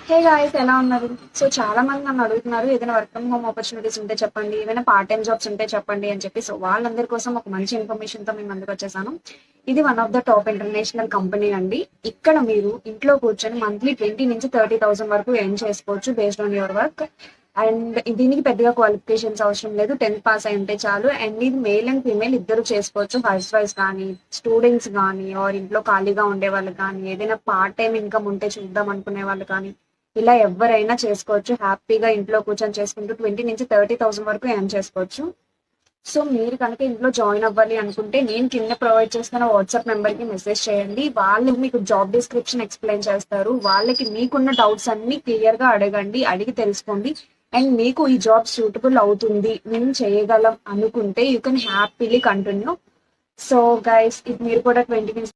Hey guys, ఎలా ఉన్నారు? So చాలా మంది నన్ను అడుగుతున్నారు, ఏదైనా వర్క్ ఫ్రమ్ హోమ్ ఆపర్చునిటీస్ ఉంటే చెప్పండి, ఏదైనా పార్ట్ టైం జాబ్స్ ఉంటే చెప్పండి అని చెప్పి. సో వాళ్ళందరి కోసం ఒక మంచి ఇన్ఫర్మేషన్ తో మేము ముందుకు వచ్చేసాను. ఇది one of the top international company అండి. ఇక్కడ మీరు ఇంట్లో కూర్చొని మంత్లీ 20 నుంచి 30,000 వరకు ఎర్న్ చేసుకోవచ్చు based on your work. And దీనికి పెద్దగా క్వాలిఫికేషన్స్ అవసరం లేదు, 10th పాస్ అయి ఉంటే చాలు. అండ్ ఇది మేల్ అండ్ ఫీమేల్ ఇద్దరు చేసుకోవచ్చు, హౌస్ వైఫ్ కానీ, స్టూడెంట్స్ కానీ, ఆర్ ఇంట్లో ఖాళీగా ఉండే వాళ్ళు కానీ, ఏదైనా పార్ట్ టైం ఇన్కమ్ ఉంటే చూద్దాం అనుకునే వాళ్ళు కానీ, ఇలా ఎవరైనా చేసుకోవచ్చు. హ్యాపీగా ఇంట్లో కూర్చొని చేసుకుంటూ 20 నుంచి 30,000 వరకు ఎర్న్ చేసుకోవచ్చు. సో మీరు కనుక ఇంట్లో జాయిన్ అవ్వాలి అనుకుంటే నేను కింద ప్రొవైడ్ చేస్తున్న వాట్సాప్ నెంబర్ కి మెసేజ్ చేయండి. వాళ్ళు మీకు జాబ్ డిస్క్రిప్షన్ ఎక్స్ప్లెయిన్ చేస్తారు. వాళ్ళకి మీకున్న డౌట్స్ అన్ని క్లియర్ గా అడగండి, అడిగి తెలుసుకోండి. అండ్ మీకు ఈ జాబ్ సూటబుల్ అవుతుంది, మేము చేయగలం అనుకుంటే you can happily continue. So guys, ఇది మీరు కూడా 20